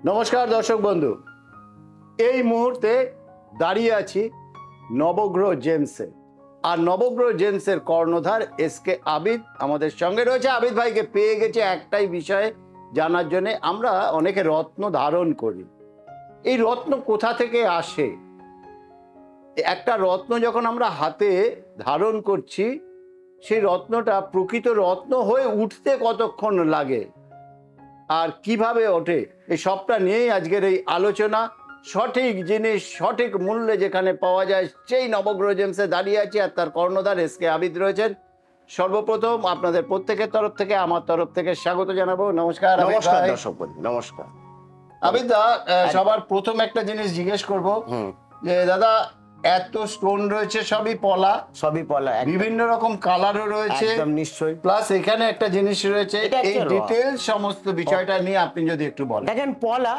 নমস্কার দর্শক বন্ধু, এই মুহূর্তে দাঁড়িয়ে আছি নবগ্রহ জেমসে। আর নবগ্রহ জেমসের কর্ণধার এসকে আবিদ আমাদের সঙ্গে রয়েছে। আবিদ ভাইকে পেয়ে গেছে একটাই বিষয়ে জানার জন্য। আমরা অনেকে রত্ন ধারণ করি, এই রত্ন কোথা থেকে আসে? একটা রত্ন যখন আমরা হাতে ধারণ করছি, সেই রত্নটা প্রকৃত রত্ন হয়ে উঠতে কতক্ষণ লাগে আর কিভাবে ওঠে, এই সবটা নিয়েই আজকের এই আলোচনা। সঠিক জিনিস সঠিক মূল্যে যেখানে পাওয়া যায়, সেই নবগ্রহ জেমসে দাঁড়িয়ে আছি। আর তার কর্ণধার এসকে আবিদ রয়েছেন। সর্বপ্রথম আপনাদের প্রত্যেকের তরফ থেকে, আমার তরফ থেকে স্বাগত জানাবো। নমস্কার। নমস্কার দর্শক বন্ধু, নমস্কার। আবিদ দা, সবার প্রথম একটা জিনিস জিজ্ঞেস করব যে দাদা, এত স্টোন রয়েছে, সবই পলা, বিভিন্ন রকম কালারও রয়েছে, একদম নিশ্চয়ই। প্লাস এখানে একটা জিনিস রয়েছে, এই ডিটেইলস সমস্ত বিষয়টা নিয়ে আপনি যদি একটু বলেন। দেখেন, পলা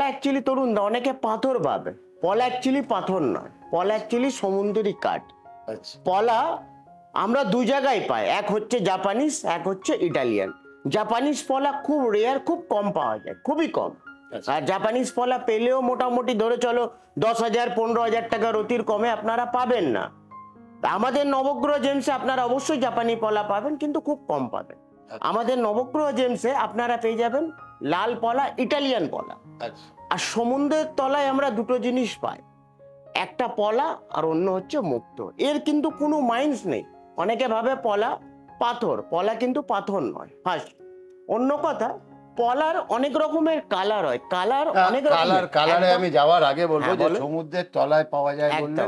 অ্যাকচুয়ালি তরুণ দা অনেকে পাথর ভাবে, পলা অ্যাকচুয়ালি পাথর নয়, পলা অ্যাকচুয়ালি সমুদ্রি কাঠ। পলা আমরা দু জায়গায় পাই, এক হচ্ছে জাপানিজ, এক হচ্ছে ইটালিয়ান। জাপানিজ পলা খুব রেয়ার, খুব কম পাওয়া যায়, খুবই কম। আর জাপানিজ পলা পেলেও মোটামুটি ধরে চলো 10,000 15,000 টাকা রতির কমে আপনারা পাবেন না। আমাদের নবগ্রহ জেমসে আপনারা অবশ্যই জাপানি পলা পাবেন, কিন্তু খুব কম পাবেন। আমাদের নবগ্রহ জেমসে আপনারা পেয়ে যাবেন লাল পলা, ইটালিয়ান পলা। আর সমুদ্রের তলায় আমরা দুটো জিনিস পাই, একটা পলা আর অন্য হচ্ছে মুক্ত। এর কিন্তু কোনো মাইন্স নেই। অনেকে ভাবে পলা পাথর, পলা কিন্তু পাথর নয়। ফার্স্ট অন্য কথা, পলার অনেক রকমের কালার হয়, কালার অনেক রকমের। কালারে আমি যাওয়ার আগে বলবো যে সমুদ্রের তলায় পাওয়া যায় বললে,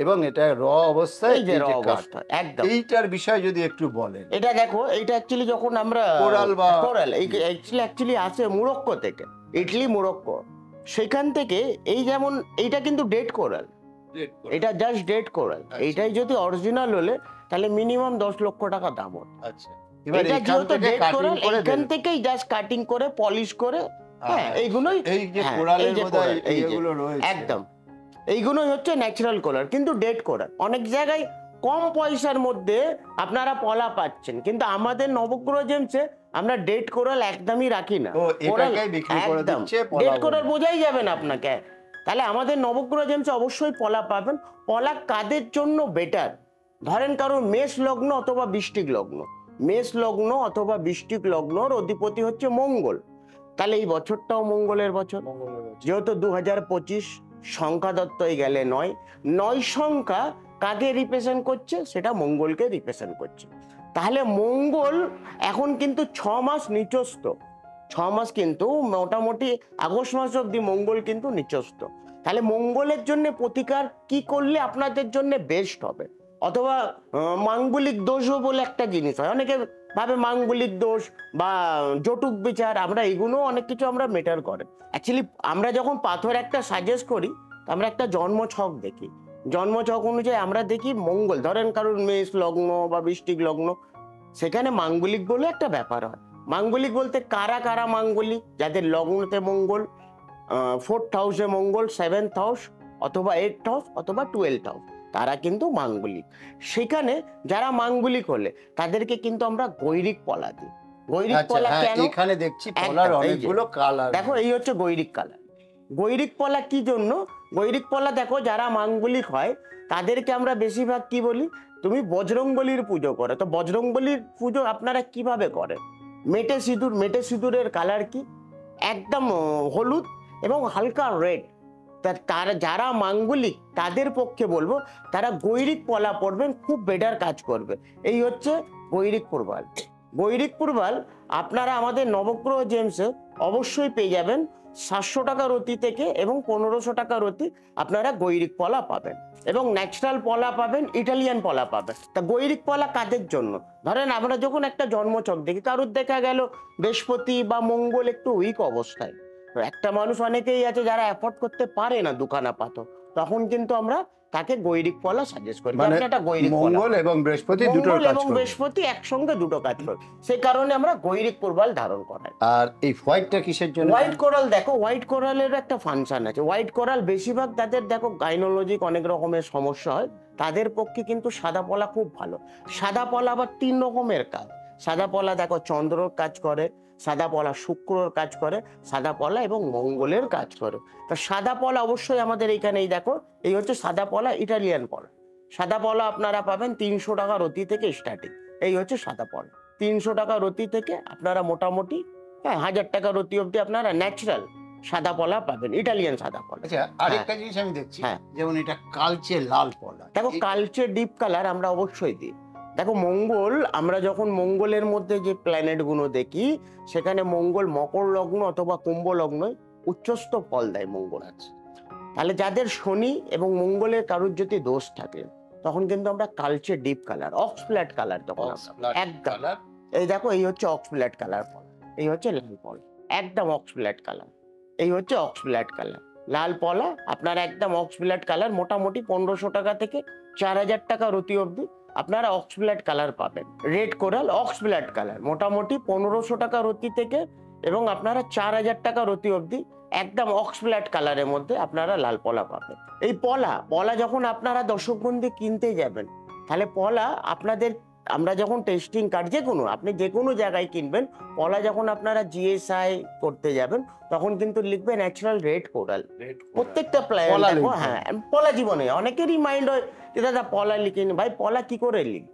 এবং এটা র অবস্থায়, এই যে র অবস্থা একদম, এইটার বিষয় যদি একটু বলেন। এটা দেখো, এইটা অ্যাকচুয়ালি যখন আমরা কোরাল অ্যাকচুয়ালি আসে মোরক্কো থেকে, ইটালি মোরক্কো, সেখান থেকে এই যেমন এইটা কিন্তু ডেড কোরাল, এটা জাস্ট ডেড কোরাল। এইটাই যদি অরিজিনাল হলে তাহলে মিনিমাম 10 লক্ষ টাকা দাম হতো। আচ্ছা, এটা যেহেতু ডেড কোরাল, এখান থেকেই জাস্ট কাটিং করে পলিশ করে, হ্যাঁ এইগুলোই, এই যে কোরালের মধ্যে এইগুলো রয়েছে, একদম এইগুলোই হচ্ছে ন্যাচারাল কোরাল, কিন্তু ডেড কোরাল। অনেক জায়গায় কম পয়সার মধ্যে আপনারা পলা পাচ্ছেন, কিন্তু আমাদের নবগ্রহ জেমসে আমরা ডেড কোরাল একদমই রাখি না। ডেড কোরাল বোঝাই যাবে না আপনাকে। তাহলে আমাদের নবগ্রহ জেমসে অবশ্যই পলা পাবেন। পলা কাদের জন্য বেটার? ধরেন কারণ মেষ লগ্ন অথবা বৃশ্চিক লগ্ন, মেষ লগ্ন অথবা বৃশ্চিক লগ্নর অধিপতি হচ্ছে মঙ্গল। তাহলে এই বছরটাও মঙ্গলের বছর, যেহেতু 2025 সংখ্যা দত্তই গেলে 9 সংখ্যা কাকে রিপ্রেজেন্ট করছে? সেটা মঙ্গলকে রিপ্রেজেন্ট করছে। তাহলে মঙ্গল এখন কিন্তু 6 মাস নিচস্থ, 6 মাস কিন্তু মোটামুটি আগস্ট মাস অব্দি মঙ্গল কিন্তু নিচস্থ। তাহলে মঙ্গলের জন্য প্রতিকার কি করলে আপনাদের জন্য বেস্ট হবে? অথবা মাঙ্গলিক দোষও বলে একটা জিনিস হয়, অনেকে ভাবে মাঙ্গলিক দোষ বা জটুক বিচার, আমরা এগুলো অনেক কিছু আমরা মেটার করে। অ্যাকচুয়ালি আমরা যখন পাথর একটা সাজেস্ট করি, আমরা একটা জন্মছক দেখি, জন্মছক অনুযায়ী আমরা দেখি মঙ্গল, ধরেন কারণ মেষ লগ্ন বা বৃশ্চিক লগ্ন, সেখানে মাঙ্গলিক বলে একটা ব্যাপার হয়। মাঙ্গলিক বলতে কারা কারা মাঙ্গলিক? যাদের লগ্নতে মঙ্গল, 4th হাউসে মঙ্গল, 7th হাউস অথবা 8th হাউস অথবা 12th হাউস, তারা কিন্তু মাঙ্গলিক। সেখানে যারা মাঙ্গলিক হলে তাদেরকে কিন্তু আমরা গৈরিক পলা দিই। গৈরিক পলা কেন? এখানে দেখছি পলার অনেকগুলো কালার। দেখো, এই হচ্ছে গৈরিক কালার। গৈরিক পলা কি জন্য? গৈরিক পলা দেখো, যারা মাঙ্গলিক হয় তাদেরকে আমরা বেশিরভাগ কি বলি, তুমি বজরংবলীর পুজো করো। তো বজরংবলীর পুজো আপনারা কিভাবে করেন? মেটে সিঁদুর, মেটে সিঁদুরের কালার কি? একদম হলুদ এবং হালকা রেড। তারা যারা মাঙ্গলিক তাদের পক্ষে বলবো তারা গৈরিক পলা পরবেন, খুব বেটার কাজ করবে। এই হচ্ছে গৈরিক প্রবাল। গৈরিক প্রবাল আপনারা আমাদের নবগ্রহ জেমসে অবশ্যই পেয়ে যাবেন 700 টাকা রতি থেকে, এবং 1500 টাকা রতি আপনারা গৈরিক পলা পাবেন, এবং ন্যাচারাল পলা পাবেন, ইটালিয়ান পলা পাবেন। তা গৈরিক পলা কাদের জন্য? ধরেন আমরা যখন একটা জন্মছক দেখি, কারোর দেখা গেল বৃহস্পতি বা মঙ্গল একটু উইক অবস্থায়, একটা মানুষ অনেকেই আছে যারা অ্যাফোর্ড করতে পারে না দুখানা পাথর, তখন কিন্তু আমরা তাকে গৈরিক পলা সাজেস্ট করি। মানে মঙ্গল এবং বৃহস্পতি দুটো কাজ এবং বৃহস্পতি একসঙ্গে দুটো কাজ করে, সেই কারণে আমরা গৈরিক প্রবাল ধারণ করাই। আর এই হোয়াইটটা কিসের জন্য? হোয়াইট কোরাল, দেখো হোয়াইট কোরালের একটা ফাংশন আছে। হোয়াইট কোরাল বেশিরভাগ তাদের দেখো গাইনোলজিক অনেক রকমের সমস্যা হয়, তাদের পক্ষে কিন্তু সাদা পলা খুব ভালো। সাদা পলা আবার 3 রকমের কাজ। সাদা পলা দেখো চন্দ্রর কাজ করে, সাদা পলা শুক্রর কাজ করে, সাদা পলা এবং মঙ্গলের কাজ করে। তা সাদা পলা অবশ্যই আমাদের এইখানে, এই দেখো, এই হচ্ছে সাদা পলা, ইটালিয়ান পলা। সাদা পলা আপনারা পাবেন 300 টাকা রতি থেকে স্টার্টিং। এই হচ্ছে সাদা পলা, 300 টাকা রতি থেকে আপনারা মোটামুটি 1000 টাকা রতি অবধি আপনারা ন্যাচারাল সাদা পলা পাবেন, ইটালিয়ান সাদা পলা। আচ্ছা, আরেকটা জিনিস আমি দেখছি, হ্যাঁ। যেমন এটা কালচে লাল পলা। দেখো কালচে ডিপ কালার আমরা অবশ্যই দিই। দেখো মঙ্গল, আমরা যখন মঙ্গলের মধ্যে যে প্ল্যানেট গুলো দেখি, সেখানে মঙ্গল মকর লগ্ন অথবা কুম্ভ লগ্ন উচ্চস্থ ফল দেয় মঙ্গল। আচ্ছা, তাহলে যাদের শনি এবং মঙ্গলের কারোর যদি দোষ থাকে, তখন কিন্তু আমরা কালচে ডিপ কালার, অক্স ফ্ল্যাট কালার তখন একদম। এই দেখো, এই হচ্ছে অক্স ফ্ল্যাট কালার ফল, এই হচ্ছে লাল ফল, একদম অক্স ফ্ল্যাট কালার। এই হচ্ছে অক্স ফ্ল্যাট কালার লাল পলা, আপনার একদম অক্স ফ্ল্যাট কালার। মোটামুটি 1500 টাকা থেকে 4000 টাকা রতি অবধি আপনারা অক্স ফ্ল্যাট কালার পাবেন। রেড কোরাল অক্স ফ্ল্যাট কালার মোটামুটি 1500 টাকা রতি থেকে এবং আপনারা 4000 টাকা রতি অবধি একদম অক্স ফ্ল্যাট কালারের মধ্যে আপনারা লাল পলা পাবেন। এই পলা যখন আপনারা দর্শকবন্ধু কিনতে যাবেন, তাহলে পলা আপনাদের, আমরা যখন টেস্টিং কার্ড আপনি যে কোনো জায়গায় কিনবেন, পলা যখন আপনারা জিএসআই করতে যাবেন, তখন কিন্তু লিখবে ন্যাচারাল রেড কোরাল। প্রত্যেকটা প্ল্যান, হ্যাঁ, পলা জীবনে অনেকেরই মাইন্ড হয় যে দাদা পলা লিখিনি, ভাই পলা কি করে লিখবে?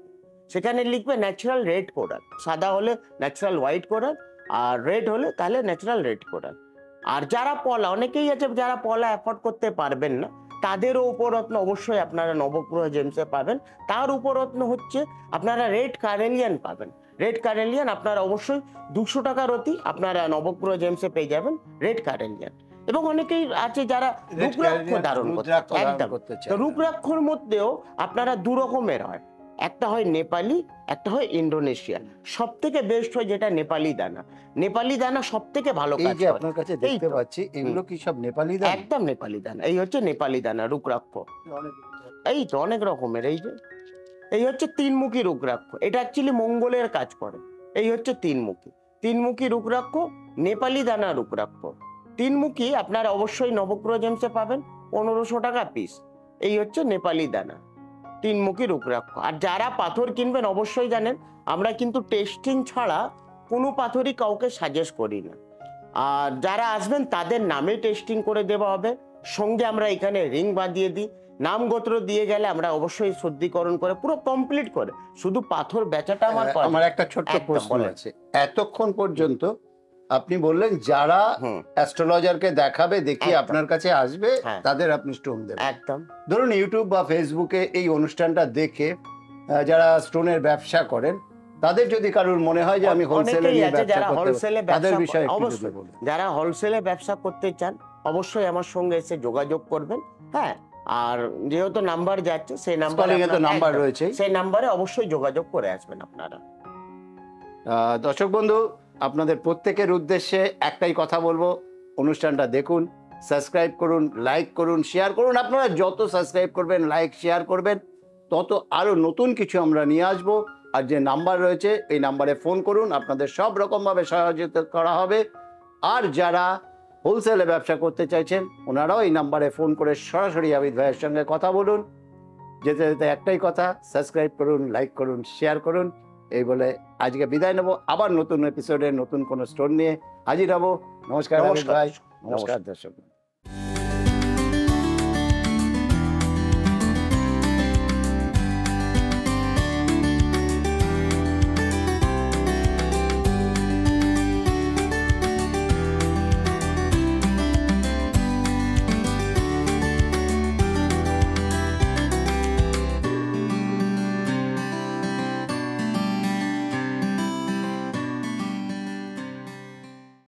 সেখানে লিখবে ন্যাচারাল রেড কোরাল। সাদা হলে ন্যাচারাল হোয়াইট কোরাল, আর রেড হলে তাহলে ন্যাচারাল রেড কোরাল। আর যারা পলা, অনেকেই আছে যারা পলা অ্যাফোর্ড করতে পারবেন না, তাদেরও উপরত্ন অবশ্যই আপনারা নবগ্রহ জেমসে পাবেন। তার উপরত্ন হচ্ছে আপনারা রেড কারেলিয়ান পাবেন। রেড কারেলিয়ান আপনারা অবশ্যই 200 টাকা রতি আপনারা নবগ্রহ জেমসে পেয়ে যাবেন রেড কারেলিয়ান। এবং অনেকেই আছে যারা রুদ্রাক্ষ ধারণ করতে, একদম। তো রুদ্রাক্ষর মধ্যেও আপনারা 2 রকমের হয়, একটা হয় নেপালি, একটা হয় ইন্দোনেশিয়ান। সব থেকে বেস্ট হয় যেটা নেপালি দানা। নেপালি দানা সব থেকে ভালো কাজ করে। আপনার কাছে দেখতে পাচ্ছি, এগুলো কি সব নেপালি দানা? একদম নেপালি দানা। এই হচ্ছে নেপালি দানা রুদ্রাক্ষ। এই তো অনেক রকমের। এই হচ্ছে 3মুখী রুদ্রাক্ষ, এটা অ্যাকচুয়ালি মঙ্গলের কাজ করে। এই হচ্ছে 3মুখী রুদ্রাক্ষ, নেপালি দানা রুদ্রাক্ষ। 3মুখী আপনারা অবশ্যই নবগ্রহ জেমসে পাবেন 1500 টাকা পিস। এই হচ্ছে নেপালি দানা 3মুখী রুদ্রাক্ষ। আর যারা পাথর কিনবেন, অবশ্যই জানেন আমরা কিন্তু টেস্টিং ছাড়া কোনো পাথরই কাউকে সাজেস্ট করি না। আর যারা আসবেন তাদের নামে টেস্টিং করে দেওয়া হবে, সঙ্গে আমরা এখানে রিং বাঁধিয়ে দিই। নাম গোত্র দিয়ে গেলে আমরা অবশ্যই শুদ্ধিকরণ করে পুরো কমপ্লিট করে, শুধু পাথর বেচাটা আমার একটা ছোট্ট প্রশ্ন আছে। এতক্ষণ পর্যন্ত আপনি বললেন যারা অ্যাস্ট্রোলজারকে দেখাবে, দেখি আপনার কাছে আসবে, তাদের আপনি স্টোন দেবেন। একদম। ধরুন ইউটিউব বা ফেসবুকে এই অনুষ্ঠানটা দেখে যারা স্টোনের ব্যবসা করেন, তাদের যদি কারোর মনে হয় যে আমি হোলসেলে তাদের বিষয়ে যারা হোলসেলে ব্যবসা করতে চান, অবশ্যই আমার সঙ্গে এসে যোগাযোগ করবেন। হ্যাঁ, আর যেহেতু নাম্বার যাচ্ছে, সেই নাম্বার রয়েছে, সেই নাম্বারে অবশ্যই যোগাযোগ করে আসবেন আপনারা। দর্শক বন্ধু, আপনাদের প্রত্যেকের উদ্দেশ্যে একটাই কথা বলবো, অনুষ্ঠানটা দেখুন, সাবস্ক্রাইব করুন, লাইক করুন, শেয়ার করুন। আপনারা যত সাবস্ক্রাইব করবেন, লাইক শেয়ার করবেন, তত আরো নতুন কিছু আমরা নিয়ে আসবো। আর যে নাম্বার রয়েছে, এই নাম্বারে ফোন করুন, আপনাদের সব রকমভাবে সহযোগিতা করা হবে। আর যারা হোলসেলে ব্যবসা করতে চাইছেন, ওনারাও এই নাম্বারে ফোন করে সরাসরি আবিদ ভাইয়ের সঙ্গে কথা বলুন। যেতে যেতে একটাই কথা, সাবস্ক্রাইব করুন, লাইক করুন, শেয়ার করুন। এই বলে আজকে বিদায় নেব। আবার নতুন এপিসোডে নতুন কোনো স্টোর নিয়ে হাজির হব। নমস্কার আবিদ ভাই, নমস্কার দর্শক।